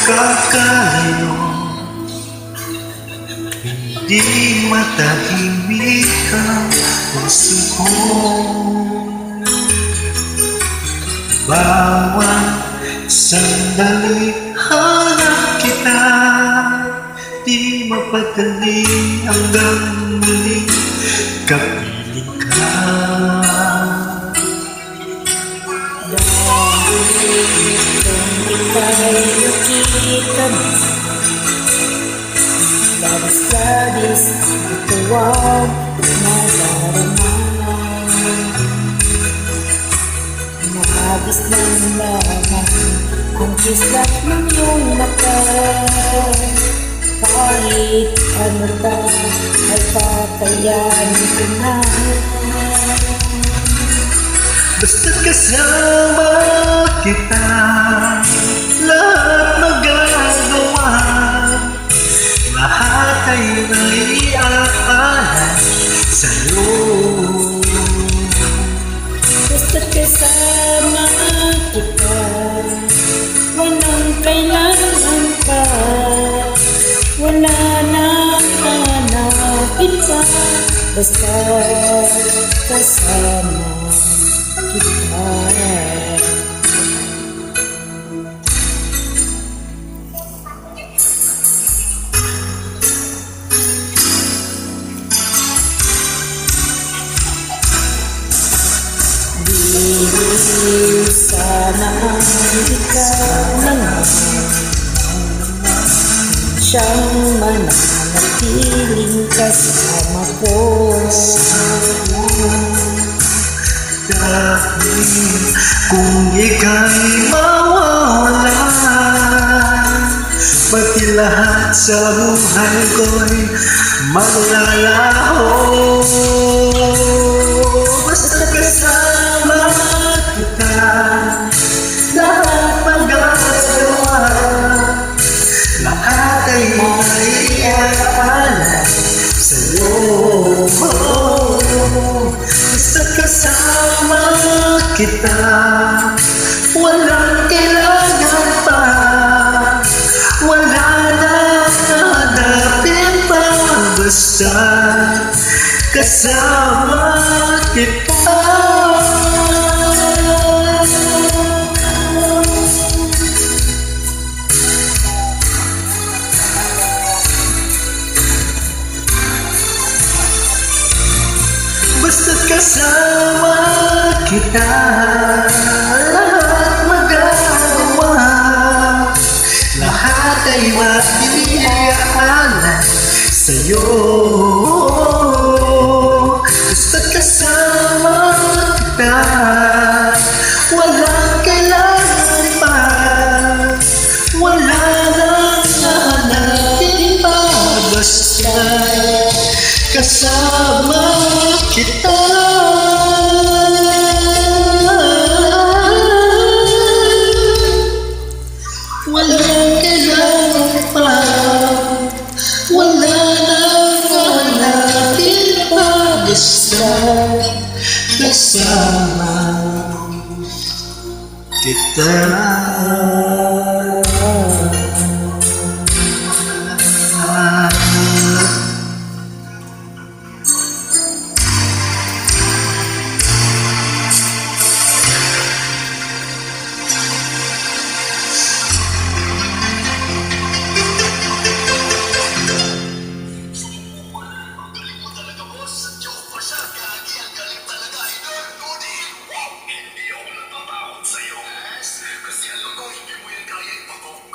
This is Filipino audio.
kakalayo, hindi matahimik ang puso ko. Bawat sandali hanap kita, di mapadali hanggang muling kapiling ka. Dahil kung ika'y nakita mo, labis-labis ito ang nadarama. Nahagis ng laman ang kislat ng iyong mata. Kahit ano pa ay kakayanin ko na. Basta't kasama kita, lahat magagawa. Lahat ay naiaalay sa'yo. Basta't kasama kita, walang kailangan pa. Wala na hanapin pa. Basta't kasama kita. Di sana ikaw naman siyang mananatiling kasama ko. Dahil kung ika'y mawawala, pati lahat sa buhay ko'y maglalaho. Basta kasama kita, lahat magagawa. Lahat ay maiaalay sa'yo. Basta kasama kita, walang kailangan pa. Wala na hanapin pa. Basta kasama kita. Basta't kasama kita, lahat magagawa. Lahat ay maiaalay sa'yo. Basta't kasama kita, walang kailangan pa. Wala nang hanapin pa. Basta kasama kita. Walang kailangan pa. Wala nang hanapin pa. Basta kasama kita.